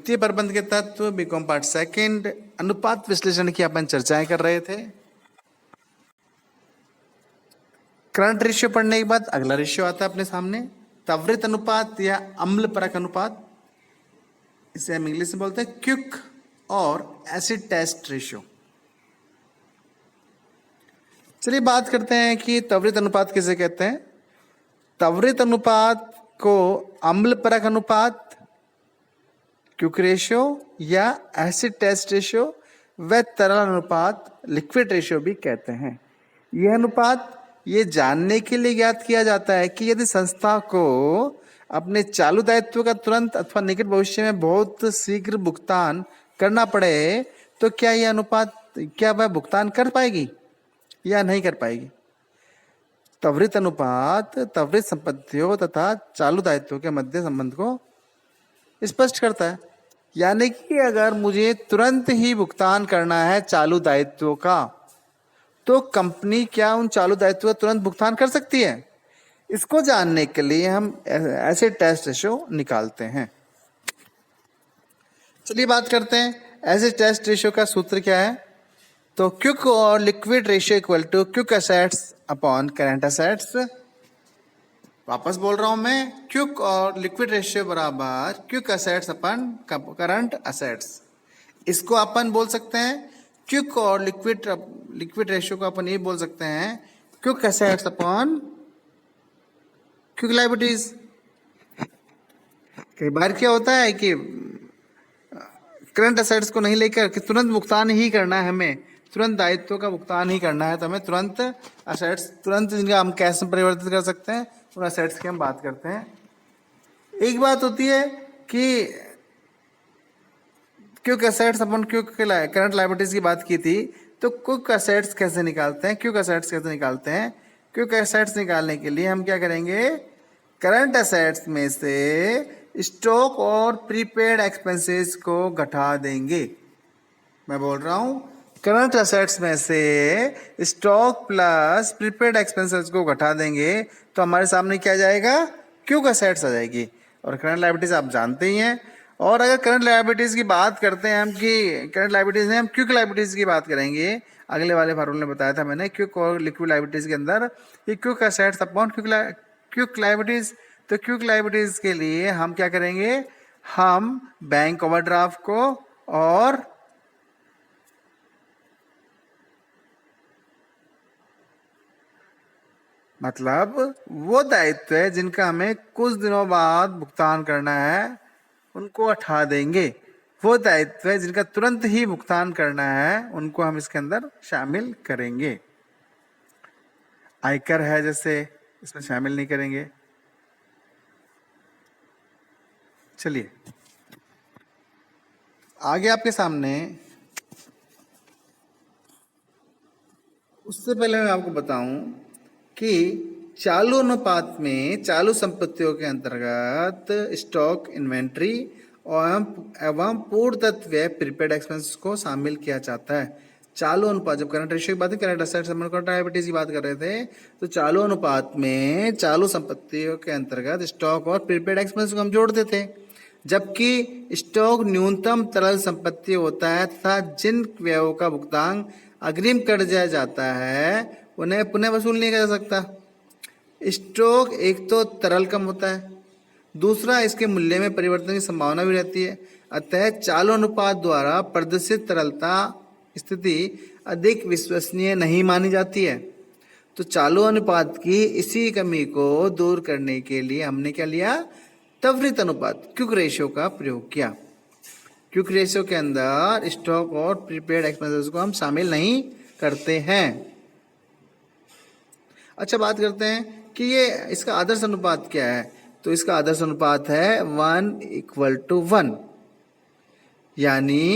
वित्तीय प्रबंध के तत्व बीकॉम पार्ट सेकंड अनुपात विश्लेषण की अपन चर्चाएं कर रहे थे। करंट रेशियो पढ़ने के बाद अगला रेशियो आता है अपने सामने, त्वरित अनुपात या अम्ल परक अनुपात। इसे हम इंग्लिश में बोलते हैं क्विक और एसिड टेस्ट रेशियो। चलिए बात करते हैं कि त्वरित अनुपात किसे कहते हैं। त्वरित अनुपात को अम्ल परक अनुपात, क्विक रेशियो या एसिड टेस्ट रेशियो व तरल अनुपात लिक्विड रेशियो भी कहते हैं। यह अनुपात ये जानने के लिए ज्ञात किया जाता है कि यदि संस्था को अपने चालू दायित्व का तुरंत अथवा निकट भविष्य में बहुत शीघ्र भुगतान करना पड़े तो क्या यह अनुपात, क्या वह भुगतान कर पाएगी या नहीं कर पाएगी। त्वरित अनुपात त्वरित संपत्तियों तथा चालू दायित्वों के मध्य संबंध को स्पष्ट करता है। यानी कि अगर मुझे तुरंत ही भुगतान करना है चालू दायित्वों का, तो कंपनी क्या उन चालू दायित्वों का तुरंत भुगतान कर सकती है। इसको जानने के लिए हम ऐसे टेस्ट रेशियो निकालते हैं। चलिए बात करते हैं ऐसे टेस्ट रेशियो का सूत्र क्या है। तो क्विक और liquid ratio equal to quick assets upon current assets. वापस बोल रहा हूं मैं, क्विक और लिक्विड रेशियो बराबर quick assets upon current assets. इसको अपन बोल सकते हैं क्विक और लिक्विड रेशियो को अपन ये बोल सकते हैं quick assets upon quick liabilities. कई बार क्या होता है कि करंट एसेट्स को नहीं लेकर कि तुरंत भुगतान ही करना है, हमें तुरंत दायित्व का भुगतान ही करना है, तो हमें तुरंत एसेट्स, तुरंत जिनका हम कैश में परिवर्तित कर सकते हैं उन एसेट्स की हम बात करते हैं। एक बात होती है कि क्विक एसेट्स अपन क्विक करंट लायबिलिटीज की बात की थी, तो क्विक एसेट्स कैसे निकालते हैं, क्विक एसेट्स कैसे निकालते हैं। क्विक एसेट्स निकालने के लिए हम क्या करेंगे, करंट एसेट्स में से स्टॉक और प्रीपेड एक्सपेंसेस को घटा देंगे। मैं बोल रहा हूं करंट एसेट्स में से स्टॉक प्लस प्रीपेड एक्सपेंसेस को घटा देंगे तो हमारे सामने क्या जाएगा, क्विक एसेट्स आ जाएगी। और करंट लायबिलिटीज आप जानते ही हैं। और अगर करंट लायबिलिटीज की बात करते हैं हम कि करंट लायबिलिटीज में हम क्विक लायबिलिटीज की बात करेंगे, अगले वाले फार्मूले में बताया था मैंने क्विक और लिक्विड लायबिलिटीज के अंदर ये quick assets upon quick liabilities. तो क्विक लायबिलिटीज के लिए हम क्या करेंगे, हम बैंक ओवरड्राफ्ट को और मतलब वो दायित्व है जिनका हमें कुछ दिनों बाद भुगतान करना है उनको हटा देंगे। वो दायित्व है जिनका तुरंत ही भुगतान करना है उनको हम इसके अंदर शामिल करेंगे। आयकर है जैसे, इसमें शामिल नहीं करेंगे। चलिए आगे आपके सामने, उससे पहले मैं आपको बताऊं कि चालू अनुपात में चालू संपत्तियों के अंतर्गत स्टॉक, इन्वेंट्री एवं पूर्णतत्व व्यय प्रीपेड एक्सपेंस को शामिल किया जाता है। चालू अनुपात, जब करंट रेशियो की बात, करंट एसेट्स करंट लायबिलिटीज की बात कर रहे थे, तो चालू अनुपात में चालू संपत्तियों के अंतर्गत स्टॉक और प्रीपेड एक्सपेंस को हम जोड़ते थे। जबकि स्टॉक न्यूनतम तरल संपत्ति होता है तथा जिन व्ययों का भुगतान अग्रिम कर दिया जाता है उन्हें पुनः वसूल नहीं किया जा सकता। स्टॉक एक तो तरल कम होता है, दूसरा इसके मूल्य में परिवर्तन की संभावना भी रहती है। अतः चालू अनुपात द्वारा प्रदर्शित तरलता स्थिति अधिक विश्वसनीय नहीं मानी जाती है। तो चालू अनुपात की इसी कमी को दूर करने के लिए हमने क्या लिया, त्वरित अनुपात क्विक रेशियो का प्रयोग किया। क्विक रेशियो के अंदर स्टॉक और प्रीपेड एक्सपेंसेस को हम शामिल नहीं करते हैं। अच्छा बात करते हैं कि ये इसका आदर्श अनुपात क्या है। तो इसका आदर्श अनुपात है 1:1, यानी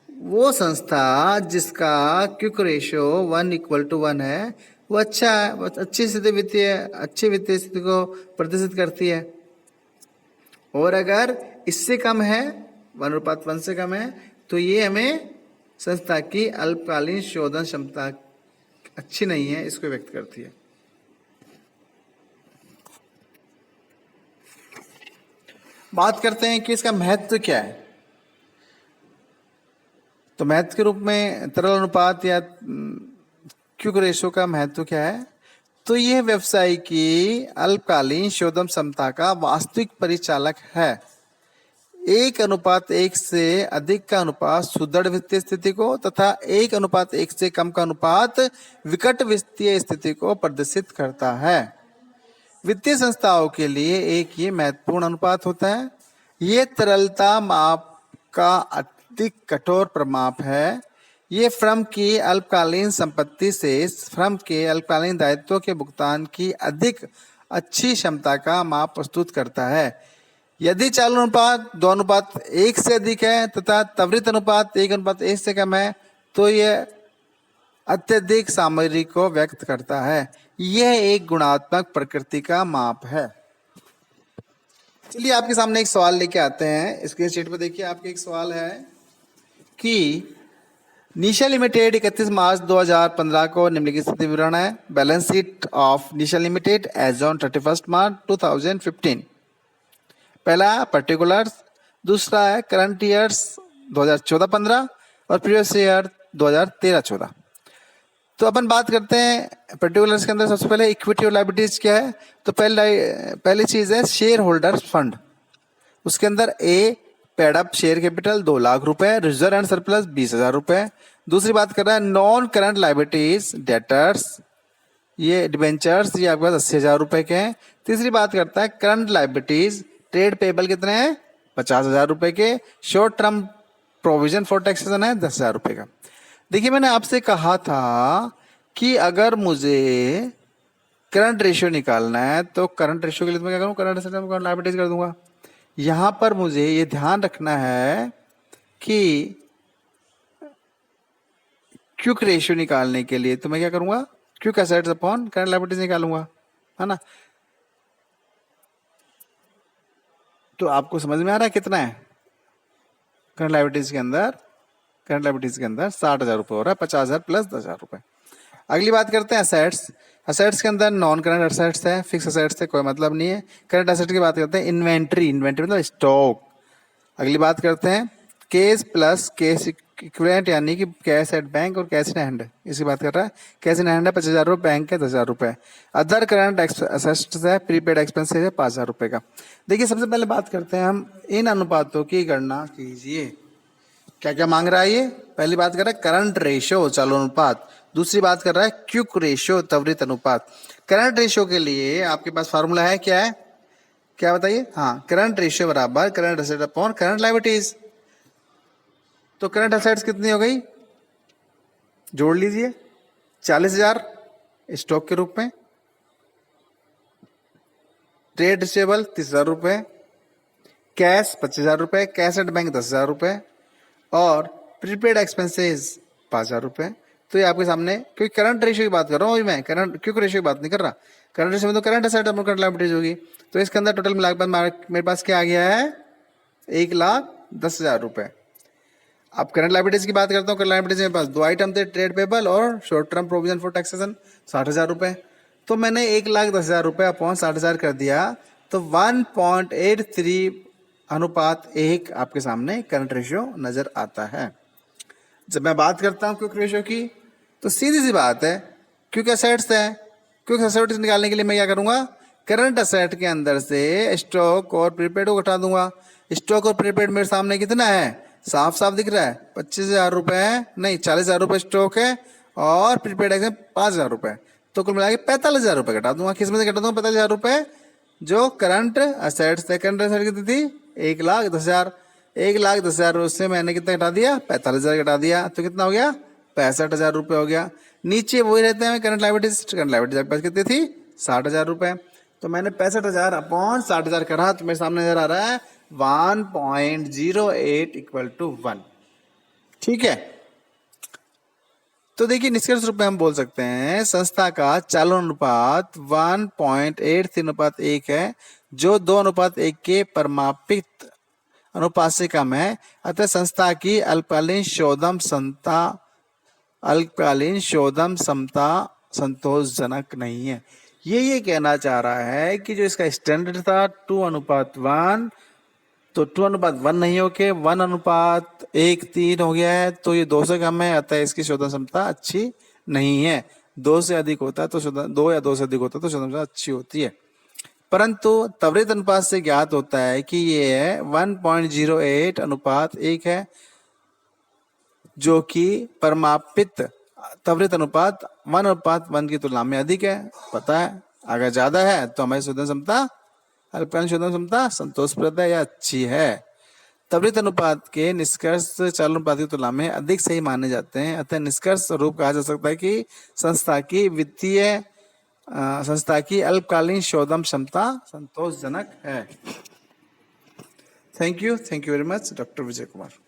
वो संस्था जिसका क्विक रेशियो 1:1 है वो अच्छा है, वो अच्छी वित्तीय स्थिति को प्रदर्शित करती है। और अगर इससे कम है, 1:1 से कम है, तो ये हमें संस्था की अल्पकालीन शोधन क्षमता अच्छी नहीं है, इसको व्यक्त करती है। बात करते हैं कि इसका महत्व क्या है। तो महत्व के रूप में तरल अनुपात या क्विक रेशो का महत्व क्या है? तो यह व्यवसाय की अल्पकालीन शोधन क्षमता का वास्तविक परिचालक है। 1:1 से अधिक का अनुपात सुदृढ़ वित्तीय स्थिति को तथा 1:1 से कम का अनुपात विकट वित्तीय स्थिति को प्रदर्शित करता है। वित्तीय संस्थाओं के लिए एक ये महत्वपूर्ण अनुपात होता है। ये तरलता माप का अधिक कठोर प्रमाप है। ये फर्म की अल्पकालीन संपत्ति से फर्म के अल्पकालीन दायित्वों के भुगतान की अधिक अच्छी क्षमता का माप प्रस्तुत करता है। यदि चालू अनुपात 2:1 से अधिक है तथा त्वरित अनुपात 1:1 से कम है तो यह अत्यधिक सामग्री को व्यक्त करता है। यह एक गुणात्मक प्रकृति का माप है। चलिए आपके सामने एक सवाल लेके आते हैं। स्क्रीन शीट पर देखिए, आपके एक सवाल है कि निशा लिमिटेड 31 मार्च 2015 को निम्नलिखित स्थिति विवरण है। Balance sheet of Nisha Limited as on 31 March 2015। पहला पर्टिकुलर्स, दूसरा है करंट ईयर्स 2014-15 और प्रीवियस ईयर 2013-14। तो अपन बात करते हैं पर्टिकुलर्स के अंदर। सबसे पहले इक्विटी और लायबिलिटीज क्या है? तो पहली चीज है शेयर होल्डर्स फंड। उसके अंदर a paid up share capital 2 lakh रुपए, रिजर्व एंड सरप्लस 20,000 रुपए। दूसरी बात कर रहा है नॉन करंट लायबिलिटीज, डेटर्स, ये डिबेंचर्स, ये आपके पास 80,000 रुपए के हैं। तीसरी बात करता है करंट लायबिलिटीज, ट्रेड पेबल कितने हैं? 50,000 रुपए के। Short term provision for taxation है 10,000 रुपए का। देखिए मैंने आपसे कहा था कि अगर मुझे करंट रेशियो निकालना है तो करंट रेशियो के लिए मैं क्या करूँ? करंट एसेट में लायबिलिटीज कर दूंगा। यहां पर मुझे ये ध्यान रखना है कि क्विक रेशियो निकालने के लिए तो मैं क्या करूंगा? Quick assets upon current liabilities निकालूंगा, है ना? तो आपको समझ में आ रहा है कितना है करंट लायबिलिटीज के अंदर? करंट लायबिलिटीज के अंदर 60,000 रुपए हो रहा है, 50,000 प्लस 10,000 रुपए। अगली बात करते हैं असेट्स। असेट्स के अंदर नॉन करंट असेट्स है, फिक्स असेट्स से कोई मतलब नहीं है। करंट असेट की बात करते हैं इन्वेंट्री, इन्वेंट्री मतलब स्टॉक। अगली बात करते हैं कैश प्लस कैश इक्विवेलेंट यानी कि कैश एट बैंक और कैश इन हैंड, इसकी बात कर रहा है। कैश इन हैंड है 50,000 रुपये, बैंक है 10,000 रुपये। अदर करंट असेट्स है, प्रीपेड एक्सपेंसेस है 5,000 रुपये का। देखिए सबसे पहले बात करते हैं हम इन अनुपातों की गणना कीजिए। क्या क्या मांग रहा है ये? पहली बात कर रहा है करंट रेशियो चालू अनुपात, दूसरी बात कर रहा है क्विक रेशियो त्वरित अनुपात। करंट रेशियो के लिए आपके पास फार्मूला है, क्या है? क्या बताइए? हाँ, करंट रेशियो बराबर current asset upon current liabilities. तो करंट एसेट्स कितनी हो गई? जोड़ लीजिए, 40,000 स्टॉक के रूप में, ट्रेड रिसीवेबल 30,000 रुपए, कैश 25,000 रुपए, कैश एट बैंक 10,000 रुपए और प्रीपेड एक्सपेंसेस 5,000 रुपए। तो ये आपके सामने, क्योंकि करंट रेशियो की बात कर रहा हूँ मैं, करंट क्विक रेशियो की बात नहीं कर रहा। करंट रेशियो में तो current asset upon current liabilities होगी। तो इसके अंदर टोटल मिलाकर मेरे पास क्या आ गया है? 1,10,000 रुपए। अब करंट लायबिलिटीज की बात करता हूँ। करंट लायबिलिटीज में पास दो आइटम थे, ट्रेड पेबल और short term provision for taxation 60,000 रुपए। तो मैंने 1,10,000 रुपए अपॉन 60,000 कर दिया, तो 1.83 अनुपात 1 आपके सामने करंट रेशियो नजर आता है। जब मैं बात करता हूँ क्विक रेशियो की तो सीधी सी बात है, क्विक एसेट्स है, क्विक एसेट्स निकालने के लिए मैं क्या करूंगा? करंट एसेट के अंदर से स्टॉक और प्रीपेड को घटा दूंगा। स्टॉक और प्रीपेड मेरे सामने कितना है? साफ साफ दिख रहा है, 25,000 रुपए है, नहीं 40,000 रुपए स्टॉक है और प्रीपेड है 5,000 रुपए। तो कुल मिला के 45,000 रुपए घटा दूंगा। किस में से घटा दूंगा? 45,000 रुपए जो करंट एसेट्स थे। करंट एसेट कितनी थी? 1,10,000। 1,10,000 उससे मैंने कितना घटा दिया? 45,000 घटा दिया। तो कितना हो गया? 65,000 रुपए हो गया। नीचे वही रहते हैं करंट लायबिलिटीज। करंट लायबिलिटीज आपके पास कितनी थी? 60,000 रुपए। तो मैंने 65,000 अपॉन 60,000 करा तो मेरे सामने नजर आ रहा है 1.08 इक्वल टू 1। ठीक है, तो देखिए निष्कर्ष रूप में हम बोल सकते हैं संस्था का चालू अनुपात 1.83:1 है, जो 2:1 के परमापित अनुपात से कम है। अतः संस्था की अल्पकालीन शोधम क्षमता संतोषजनक नहीं है। ये कहना चाह रहा है कि जो इसका स्टैंडर्ड था 2:1, तो 2:1 नहीं होके 1:1:3 हो गया है, तो ये 2 से कम है, अतः इसकी शोधन क्षमता अच्छी नहीं है। 2 से अधिक होता है तो शोधन 2 या 2 से अधिक होता है तो शोधन क्षमता अच्छी होती है। परंतु त्वरित अनुपात से ज्ञात होता है कि ये 1.08:1 है, जो कि परमापित त्वरित अनुपात 1:1 की तुलना में अधिक है। पता है अगर ज्यादा है तो हमारी शोधन क्षमता, अल्पकालीन शोधन क्षमता संतोषप्रद है या अच्छी है। त्वरित अनुपात के निष्कर्ष चालू अनुपात की तुलना में अधिक सही माने जाते हैं, अतः निष्कर्ष स्वरूप कहा जा सकता है कि संस्था की अल्पकालीन शोधन क्षमता संतोषजनक है। Thank you very much, doctor Vijay Kumar.